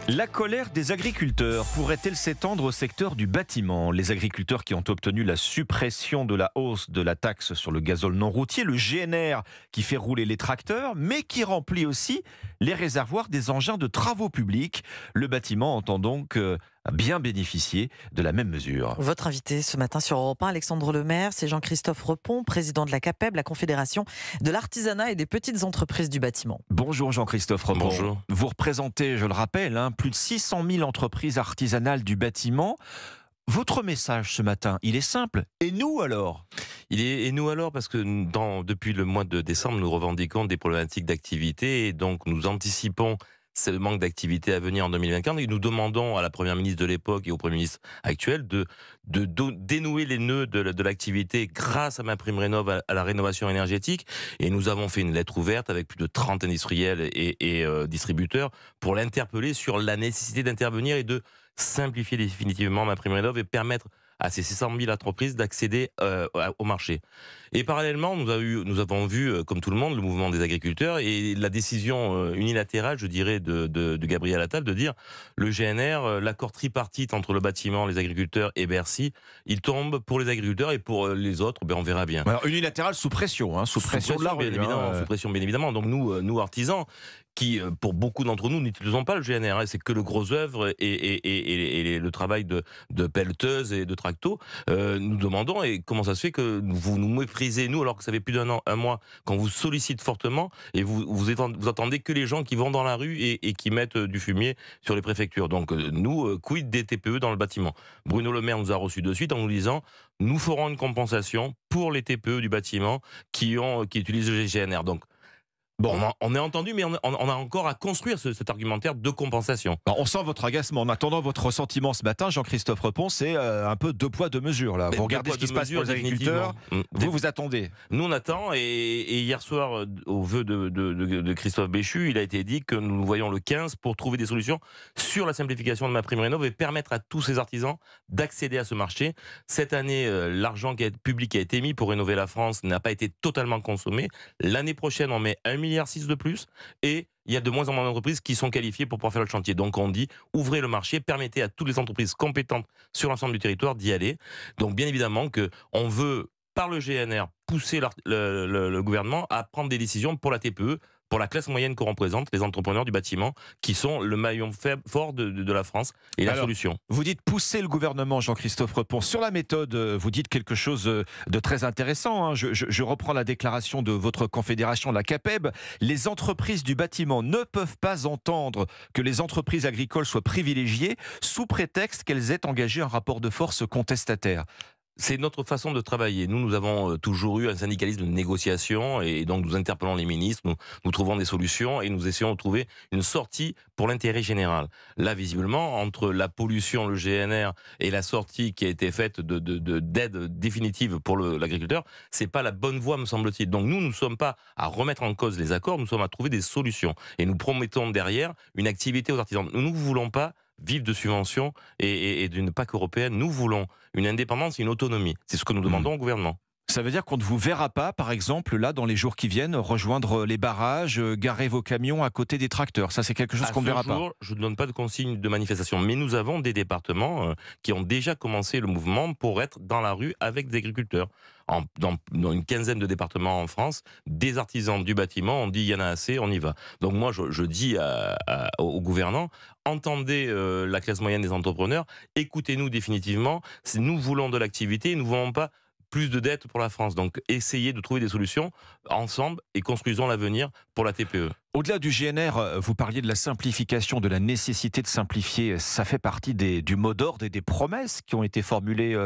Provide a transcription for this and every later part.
La colère des agriculteurs pourrait-elle s'étendre au secteur du bâtiment? Les agriculteurs qui ont obtenu la suppression de la hausse de la taxe sur le gazole non routier, le GNR qui fait rouler les tracteurs, mais qui remplit aussi les réservoirs des engins de travaux publics. Le bâtiment entend donc bien bénéficier de la même mesure. Votre invité ce matin sur Europe 1, Alexandre Lemaire, c'est Jean-Christophe Repon, président de la CAPEB, la Confédération de l'artisanat et des petites entreprises du bâtiment. Bonjour Jean-Christophe Repon. Bonjour. Vous représentez, je le rappelle, plus de 600 000 entreprises artisanales du bâtiment. Votre message ce matin, il est simple. Et nous alors? Et nous alors, parce que depuis le mois de décembre, nous revendiquons des problématiques d'activité et donc nous anticipons ce manque d'activité à venir en 2024 et nous demandons à la Première ministre de l'époque et au Premier ministre actuel de dénouer les nœuds de l'activité grâce à MaPrimeRénov', à la rénovation énergétique. Et nous avons fait une lettre ouverte avec plus de 30 industriels et distributeurs pour l'interpeller sur la nécessité d'intervenir et de simplifier définitivement MaPrimeRénov' et permettre à ces 600 000 entreprises d'accéder au marché. Et parallèlement, nous avons vu, comme tout le monde, le mouvement des agriculteurs et la décision unilatérale, je dirais, de Gabriel Attal de dire le GNR, l'accord tripartite entre le bâtiment, les agriculteurs et Bercy, il tombe pour les agriculteurs et pour les autres, on verra bien. Alors, unilatéral sous pression, sous pression de la rue, bien évidemment, sous pression bien évidemment. Donc nous artisans, qui pour beaucoup d'entre nous n'utilisons pas le GNR, c'est que le gros œuvre et le travail de pelleteuse et de tracto, nous demandons, et comment ça se fait que vous nous méprisez, nous, alors que ça fait plus d'un an, un mois, qu'on vous sollicite fortement, et vous attendez que les gens qui vont dans la rue et qui mettent du fumier sur les préfectures. Donc nous, quid des TPE dans le bâtiment? Bruno Le Maire nous a reçus de suite en nous disant, nous ferons une compensation pour les TPE du bâtiment qui utilisent le GNR. Donc, bon, on est entendu, mais on a encore à construire cet argumentaire de compensation. Alors, on sent votre agacement. En attendant votre ressentiment ce matin, Jean-Christophe Repon, c'est un peu deux poids, deux mesures. Là. Vous regardez ce qui se passe pour les agriculteurs, vous attendez. Nous, on attend, et hier soir, au vœu de Christophe Béchu, il a été dit que nous voyons le 15 pour trouver des solutions sur la simplification de MaPrimeRénov' et permettre à tous ces artisans d'accéder à ce marché. Cette année, l'argent public qui a été mis pour rénover la France n'a pas été totalement consommé. L'année prochaine, on met 1,6 milliard de plus et il y a de moins en moins d'entreprises qui sont qualifiées pour pouvoir faire le chantier. Donc on dit, ouvrez le marché, permettez à toutes les entreprises compétentes sur l'ensemble du territoire d'y aller. Donc bien évidemment qu'on veut, par le GNR, pousser le gouvernement à prendre des décisions pour la TPE, pour la classe moyenne que représentent les entrepreneurs du bâtiment, qui sont le maillon fort de la France et la solution. Vous dites pousser le gouvernement, Jean-Christophe Repon. Sur la méthode, vous dites quelque chose de très intéressant. Je reprends la déclaration de votre confédération, la CAPEB. Les entreprises du bâtiment ne peuvent pas entendre que les entreprises agricoles soient privilégiées sous prétexte qu'elles aient engagé un rapport de force contestataire. C'est notre façon de travailler. Nous avons toujours eu un syndicalisme de négociation et donc nous interpellons les ministres, nous trouvons des solutions et nous essayons de trouver une sortie pour l'intérêt général. Là, visiblement, entre la pollution, le GNR et la sortie qui a été faite d'aide définitive pour l'agriculteur, c'est pas la bonne voie, me semble-t-il. Donc nous ne sommes pas à remettre en cause les accords, nous sommes à trouver des solutions. Et nous promettons derrière une activité aux artisans. Nous ne voulons pas vivre de subventions et d'une PAC européenne. Nous voulons une indépendance et une autonomie. C'est ce que nous demandons au gouvernement. Ça veut dire qu'on ne vous verra pas, par exemple, là, dans les jours qui viennent, rejoindre les barrages, garer vos camions à côté des tracteurs. Ça, c'est quelque chose qu'on ne verra pas. Je ne donne pas de consigne de manifestation, mais nous avons des départements qui ont déjà commencé le mouvement pour être dans la rue avec des agriculteurs. Dans une quinzaine de départements en France, des artisans du bâtiment ont dit il y en a assez, on y va. Donc moi, je dis aux gouvernants, entendez la classe moyenne des entrepreneurs, écoutez-nous définitivement. Nous voulons de l'activité, nous ne voulons pas plus de dettes pour la France. Donc essayez de trouver des solutions ensemble et construisons l'avenir pour la TPE. Au-delà du GNR, vous parliez de la simplification, de la nécessité de simplifier. Ça fait partie du mot d'ordre et des promesses qui ont été formulées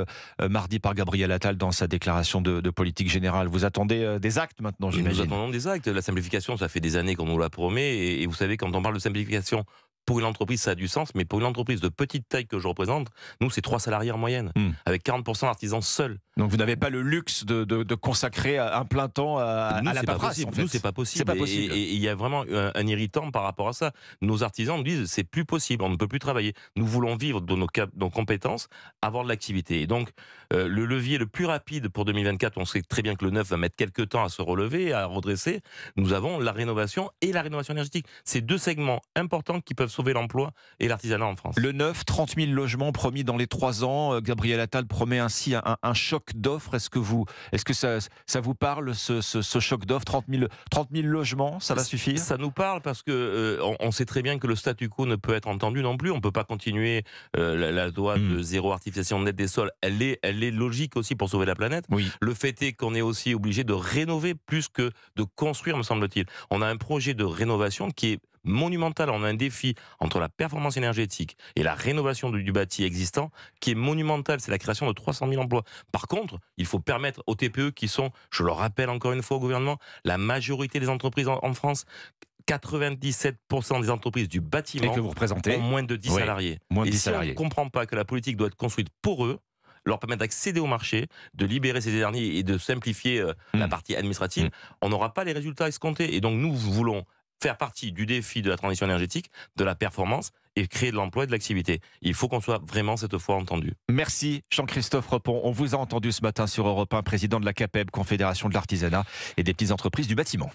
mardi par Gabriel Attal dans sa déclaration de politique générale. Vous attendez des actes maintenant, j'imagine. Nous attendons des actes. La simplification, ça fait des années qu'on nous la promet. Et vous savez, quand on parle de simplification, pour une entreprise, ça a du sens, mais pour une entreprise de petite taille que je représente, nous, c'est 3 salariés en moyenne, avec 40% d'artisans seuls. Donc vous n'avez pas le luxe de consacrer un plein temps à la paperasse, en fait. Nous, c'est pas possible. C'est pas possible. Et il y a vraiment un irritant par rapport à ça. Nos artisans nous disent, c'est plus possible, on ne peut plus travailler. Nous voulons vivre de nos compétences, avoir de l'activité. Et donc, le levier le plus rapide pour 2024, on sait très bien que le neuf va mettre quelques temps à se relever, à redresser. Nous avons la rénovation et la rénovation énergétique. C'est 2 segments importants qui peuvent sauver l'emploi et l'artisanat en France. Le 9, 30 000 logements promis dans les 3 ans. Gabriel Attal promet ainsi un choc d'offres. Est-ce que ça vous parle, ce choc d'offres, 30 000 logements, ça va suffire? Ça nous parle parce que on sait très bien que le statu quo ne peut être entendu non plus. On ne peut pas continuer la loi de zéro artificialisation nette des sols. Elle est logique aussi pour sauver la planète. Oui. Le fait est qu'on est aussi obligé de rénover plus que de construire, me semble-t-il. On a un projet de rénovation qui est monumental. On a un défi entre la performance énergétique et la rénovation du bâti existant qui est monumental. C'est la création de 300 000 emplois. Par contre, il faut permettre aux TPE qui sont, je le rappelle encore une fois au gouvernement, la majorité des entreprises en France, 97% des entreprises du bâtiment et que vous représentez ont moins de 10 salariés. Moins de 10 et si salariés. on ne comprend pas que la politique doit être construite pour eux, leur permettre d'accéder au marché, de libérer ces énergies et de simplifier la partie administrative, on n'aura pas les résultats escomptés. Et donc nous voulons faire partie du défi de la transition énergétique, de la performance et créer de l'emploi et de l'activité. Il faut qu'on soit vraiment cette fois entendu. Merci Jean-Christophe Repon. On vous a entendu ce matin sur Europe 1, président de la CAPEB, Confédération de l'artisanat et des petites entreprises du bâtiment.